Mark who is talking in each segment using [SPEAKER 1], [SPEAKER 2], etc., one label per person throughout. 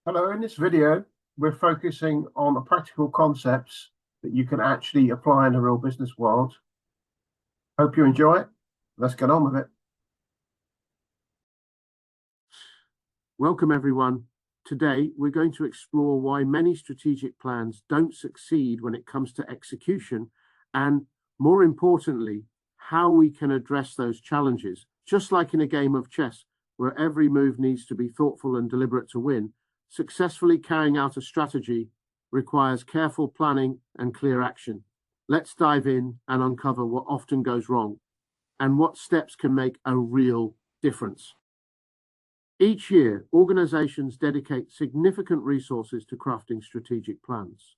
[SPEAKER 1] Hello, in this video, we're focusing on the practical concepts that you can actually apply in the real business world. Hope you enjoy it. Let's get on with it. Welcome, everyone. Today, we're going to explore why many strategic plans don't succeed when it comes to execution, and more importantly, how we can address those challenges. Just like in a game of chess, where every move needs to be thoughtful and deliberate to win, successfully carrying out a strategy requires careful planning and clear action. Let's dive in and uncover what often goes wrong and what steps can make a real difference. Each year, organizations dedicate significant resources to crafting strategic plans.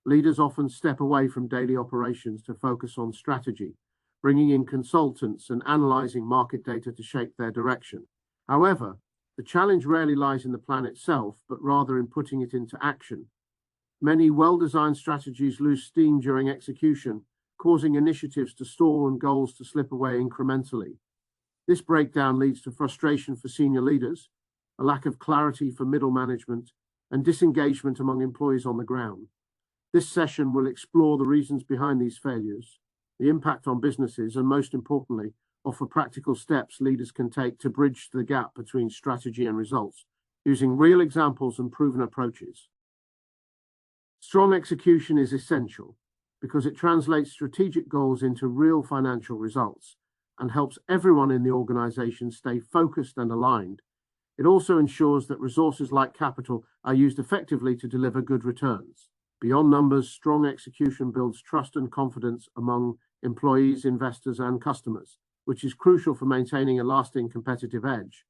[SPEAKER 1] Leaders often step away from daily operations to focus on strategy, bringing in consultants and analyzing market data to shape their direction. However, the challenge rarely lies in the plan itself, but rather in putting it into action. Many well-designed strategies lose steam during execution, causing initiatives to stall and goals to slip away incrementally. This breakdown leads to frustration for senior leaders, a lack of clarity for middle management, and disengagement among employees on the ground. This session will explore the reasons behind these failures, the impact on businesses, and most importantly, offer practical steps leaders can take to bridge the gap between strategy and results, using real examples and proven approaches. Strong execution is essential because it translates strategic goals into real financial results and helps everyone in the organization stay focused and aligned. It also ensures that resources like capital are used effectively to deliver good returns. Beyond numbers, strong execution builds trust and confidence among employees, investors, and customers, which is crucial for maintaining a lasting competitive edge.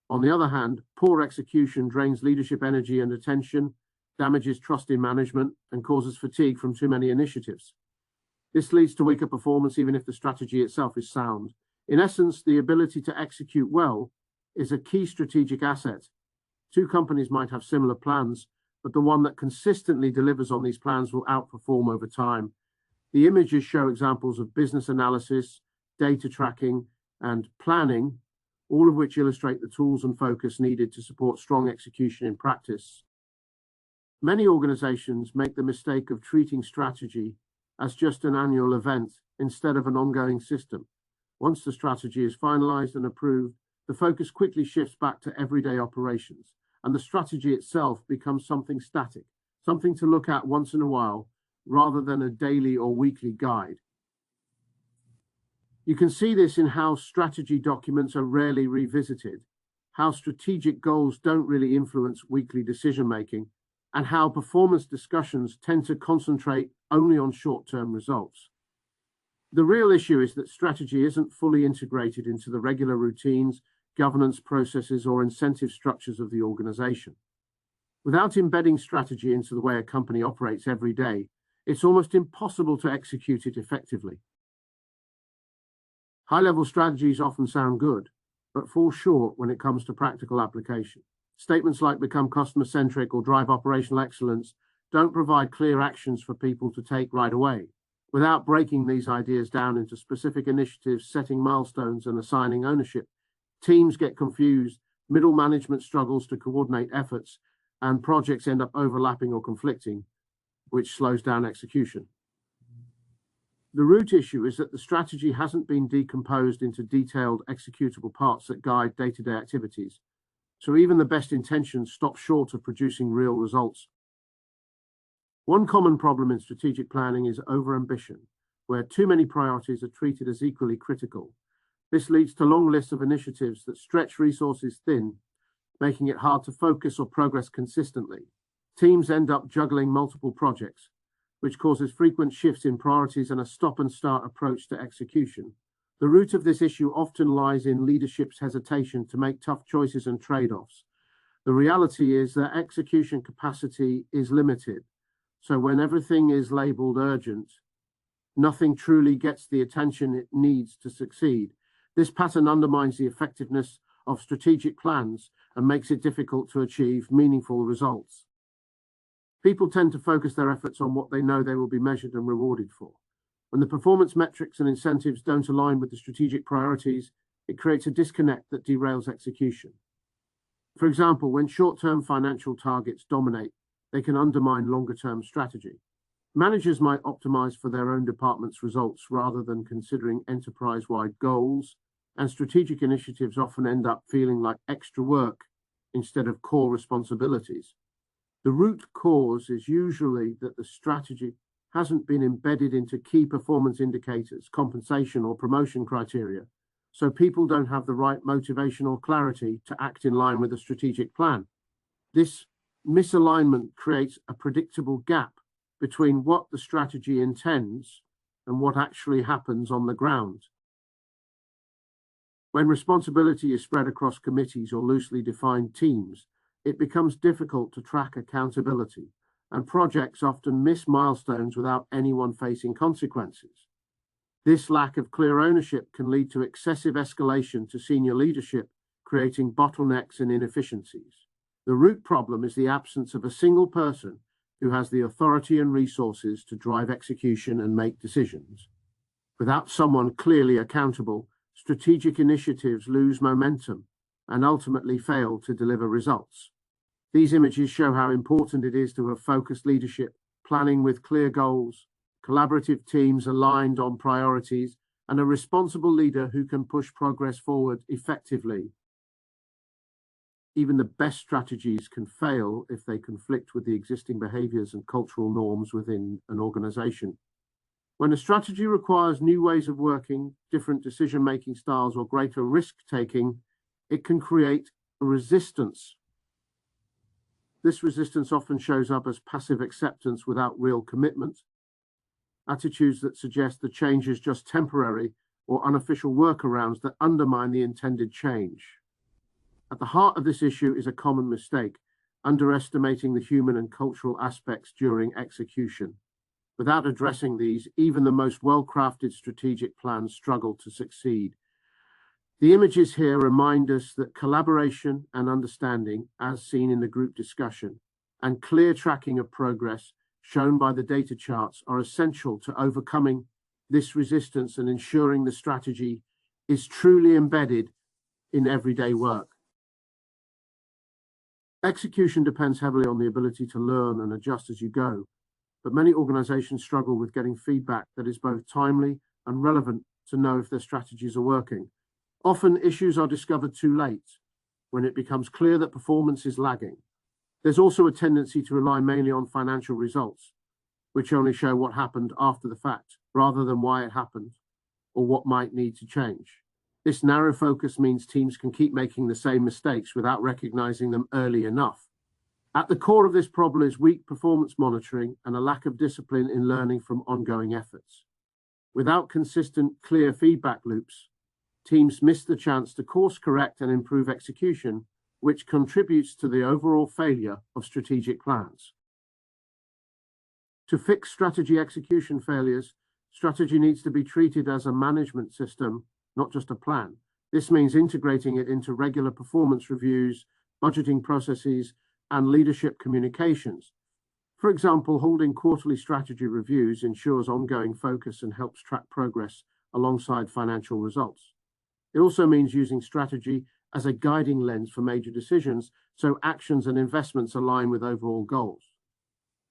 [SPEAKER 1] On the other hand, poor execution drains leadership energy and attention, damages trust in management, and causes fatigue from too many initiatives. This leads to weaker performance even if the strategy itself is sound. In essence, the ability to execute well is a key strategic asset. Two companies might have similar plans, but the one that consistently delivers on these plans will outperform over time. The images show examples of business analysis, data tracking, and planning, all of which illustrate the tools and focus needed to support strong execution in practice. Many organizations make the mistake of treating strategy as just an annual event instead of an ongoing system. Once the strategy is finalized and approved, the focus quickly shifts back to everyday operations, and the strategy itself becomes something static, something to look at once in a while, rather than a daily or weekly guide. You can see this in how strategy documents are rarely revisited, how strategic goals don't really influence weekly decision-making, and how performance discussions tend to concentrate only on short-term results. The real issue is that strategy isn't fully integrated into the regular routines, governance processes, or incentive structures of the organization. Without embedding strategy into the way a company operates every day, it's almost impossible to execute it effectively. High-level strategies often sound good, but fall short when it comes to practical application. Statements like become customer-centric or drive operational excellence don't provide clear actions for people to take right away. Without breaking these ideas down into specific initiatives, setting milestones, and assigning ownership, teams get confused, middle management struggles to coordinate efforts, and projects end up overlapping or conflicting, which slows down execution. The root issue is that the strategy hasn't been decomposed into detailed executable parts that guide day-to-day activities. So even the best intentions stop short of producing real results. One common problem in strategic planning is overambition, where too many priorities are treated as equally critical. This leads to long lists of initiatives that stretch resources thin, making it hard to focus or progress consistently. Teams end up juggling multiple projects, which causes frequent shifts in priorities and a stop-and-start approach to execution. The root of this issue often lies in leadership's hesitation to make tough choices and trade-offs. The reality is that execution capacity is limited, so when everything is labeled urgent, nothing truly gets the attention it needs to succeed. This pattern undermines the effectiveness of strategic plans and makes it difficult to achieve meaningful results. People tend to focus their efforts on what they know they will be measured and rewarded for. When the performance metrics and incentives don't align with the strategic priorities, it creates a disconnect that derails execution. For example, when short-term financial targets dominate, they can undermine longer-term strategy. Managers might optimize for their own department's results rather than considering enterprise-wide goals, and strategic initiatives often end up feeling like extra work instead of core responsibilities. The root cause is usually that the strategy hasn't been embedded into key performance indicators, compensation or promotion criteria, so people don't have the right motivation or clarity to act in line with a strategic plan. This misalignment creates a predictable gap between what the strategy intends and what actually happens on the ground. When responsibility is spread across committees or loosely defined teams, it becomes difficult to track accountability, and projects often miss milestones without anyone facing consequences. This lack of clear ownership can lead to excessive escalation to senior leadership, creating bottlenecks and inefficiencies. The root problem is the absence of a single person who has the authority and resources to drive execution and make decisions. Without someone clearly accountable, strategic initiatives lose momentum and ultimately fail to deliver results. These images show how important it is to have focused leadership, planning with clear goals, collaborative teams aligned on priorities, and a responsible leader who can push progress forward effectively. Even the best strategies can fail if they conflict with the existing behaviors and cultural norms within an organization. When a strategy requires new ways of working, different decision-making styles, or greater risk-taking, it can create a resistance. This resistance often shows up as passive acceptance without real commitment, attitudes that suggest the change is just temporary, or unofficial workarounds that undermine the intended change. At the heart of this issue is a common mistake, underestimating the human and cultural aspects during execution. Without addressing these, even the most well-crafted strategic plans struggle to succeed. The images here remind us that collaboration and understanding, as seen in the group discussion, and clear tracking of progress shown by the data charts are essential to overcoming this resistance and ensuring the strategy is truly embedded in everyday work. Execution depends heavily on the ability to learn and adjust as you go, but many organizations struggle with getting feedback that is both timely and relevant to know if their strategies are working. Often issues are discovered too late, when it becomes clear that performance is lagging. There's also a tendency to rely mainly on financial results, which only show what happened after the fact, rather than why it happened or what might need to change. This narrow focus means teams can keep making the same mistakes without recognizing them early enough. At the core of this problem is weak performance monitoring and a lack of discipline in learning from ongoing efforts. Without consistent, clear feedback loops, teams miss the chance to course correct and improve execution, which contributes to the overall failure of strategic plans. To fix strategy execution failures, strategy needs to be treated as a management system, not just a plan. This means integrating it into regular performance reviews, budgeting processes, and leadership communications. For example, holding quarterly strategy reviews ensures ongoing focus and helps track progress alongside financial results. It also means using strategy as a guiding lens for major decisions, so actions and investments align with overall goals.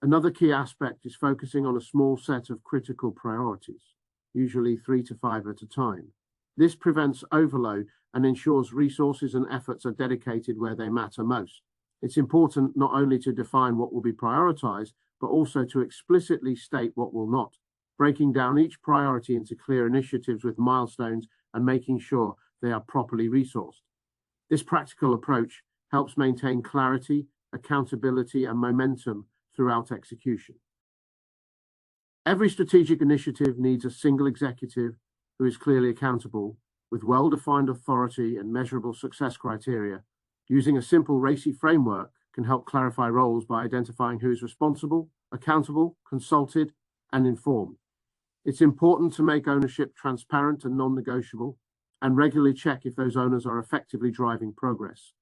[SPEAKER 1] Another key aspect is focusing on a small set of critical priorities, usually 3 to 5 at a time. This prevents overload and ensures resources and efforts are dedicated where they matter most. It's important not only to define what will be prioritized, but also to explicitly state what will not, breaking down each priority into clear initiatives with milestones and making sure they are properly resourced. This practical approach helps maintain clarity, accountability, and momentum throughout execution. Every strategic initiative needs a single executive who is clearly accountable, with well-defined authority and measurable success criteria. Using a simple RACI framework can help clarify roles by identifying who is responsible, accountable, consulted, and informed. It's important to make ownership transparent and non-negotiable, and regularly check if those owners are effectively driving progress.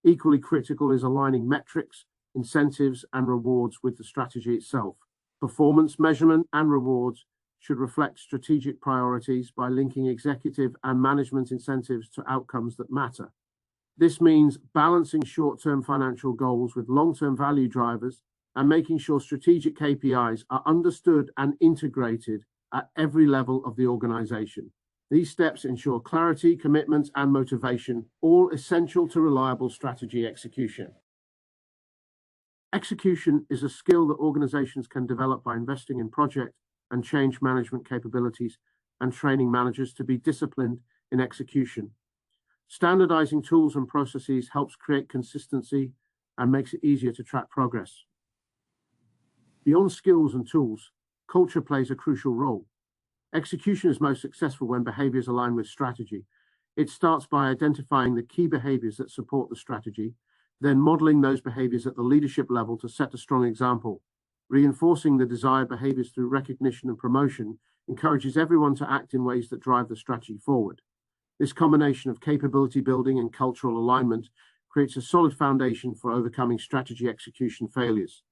[SPEAKER 1] Equally critical is aligning metrics, incentives, and rewards with the strategy itself. Performance measurement and rewards should reflect strategic priorities by linking executive and management incentives to outcomes that matter. This means balancing short-term financial goals with long-term value drivers and making sure strategic KPIs are understood and integrated at every level of the organization. These steps ensure clarity, commitment, and motivation, all essential to reliable strategy execution. Execution is a skill that organizations can develop by investing in project and change management capabilities and training managers to be disciplined in execution. Standardizing tools and processes helps create consistency and makes it easier to track progress. Beyond skills and tools, culture plays a crucial role. Execution is most successful when behaviors align with strategy. It starts by identifying the key behaviors that support the strategy, then modeling those behaviors at the leadership level to set a strong example. Reinforcing the desired behaviors through recognition and promotion encourages everyone to act in ways that drive the strategy forward. This combination of capability building and cultural alignment creates a solid foundation for overcoming strategy execution failures.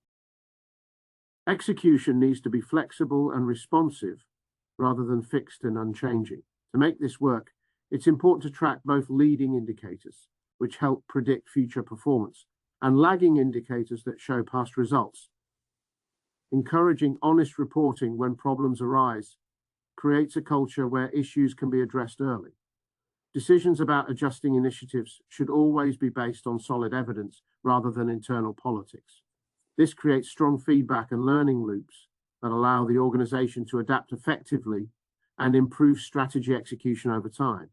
[SPEAKER 1] Execution needs to be flexible and responsive rather than fixed and unchanging. To make this work, it's important to track both leading indicators, which help predict future performance, and lagging indicators that show past results. Encouraging honest reporting when problems arise creates a culture where issues can be addressed early. Decisions about adjusting initiatives should always be based on solid evidence rather than internal politics. This creates strong feedback and learning loops that allow the organization to adapt effectively and improve strategy execution over time.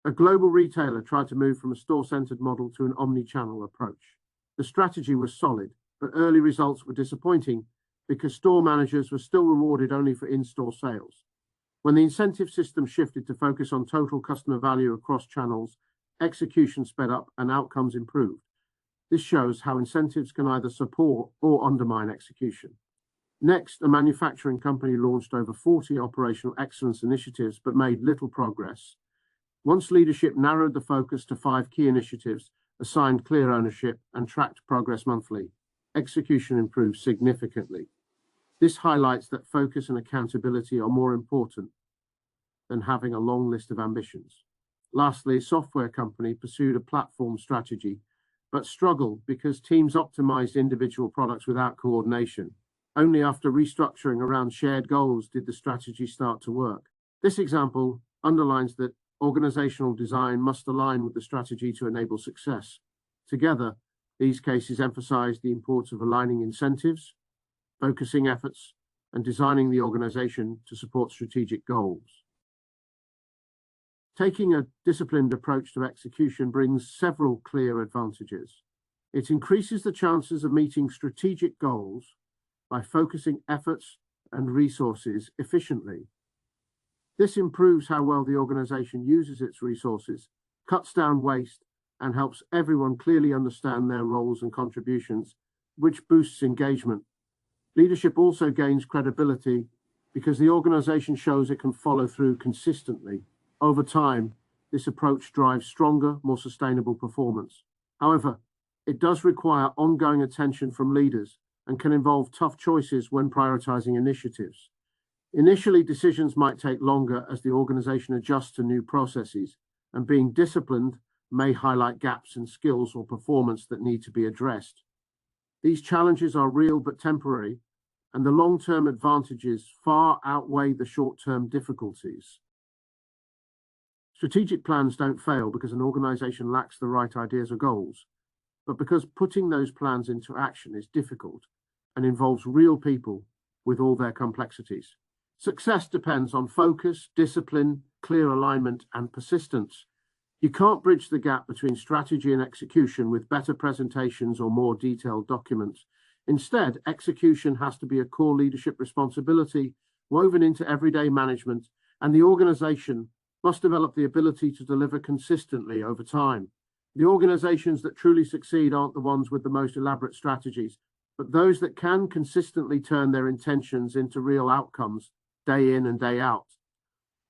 [SPEAKER 1] A global retailer tried to move from a store-centered model to an omni-channel approach. The strategy was solid, but early results were disappointing because store managers were still rewarded only for in-store sales. When the incentive system shifted to focus on total customer value across channels, execution sped up and outcomes improved. This shows how incentives can either support or undermine execution. Next, a manufacturing company launched over 40 operational excellence initiatives but made little progress. Once leadership narrowed the focus to 5 key initiatives, assigned clear ownership, and tracked progress monthly, execution improved significantly. This highlights that focus and accountability are more important than having a long list of ambitions. Lastly, a software company pursued a platform strategy, but struggled because teams optimized individual products without coordination. Only after restructuring around shared goals did the strategy start to work. This example underlines that organizational design must align with the strategy to enable success. Together, these cases emphasize the importance of aligning incentives, focusing efforts, and designing the organization to support strategic goals. Taking a disciplined approach to execution brings several clear advantages. It increases the chances of meeting strategic goals by focusing efforts and resources efficiently. This improves how well the organization uses its resources, cuts down waste, and helps everyone clearly understand their roles and contributions, which boosts engagement. Leadership also gains credibility because the organization shows it can follow through consistently. Over time, this approach drives stronger, more sustainable performance. However, it does require ongoing attention from leaders and can involve tough choices when prioritizing initiatives. Initially, decisions might take longer as the organization adjusts to new processes, and being disciplined may highlight gaps in skills or performance that need to be addressed. These challenges are real but temporary, and the long-term advantages far outweigh the short-term difficulties. Strategic plans don't fail because an organization lacks the right ideas or goals, but because putting those plans into action is difficult and involves real people with all their complexities. Success depends on focus, discipline, clear alignment, and persistence. You can't bridge the gap between strategy and execution with better presentations or more detailed documents. Instead, execution has to be a core leadership responsibility woven into everyday management, and the organization must develop the ability to deliver consistently over time. The organizations that truly succeed aren't the ones with the most elaborate strategies, but those that can consistently turn their intentions into real outcomes day in and day out.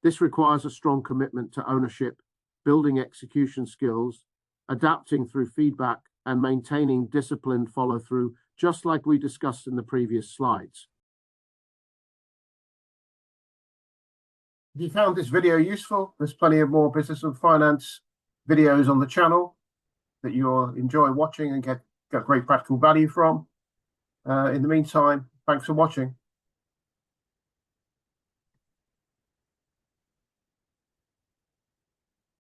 [SPEAKER 1] This requires a strong commitment to ownership, building execution skills, adapting through feedback, and maintaining disciplined follow-through, just like we discussed in the previous slides. If you found this video useful, there's plenty of more business and finance videos on the channel that you'll enjoy watching and get great practical value from. In the meantime, thanks for watching.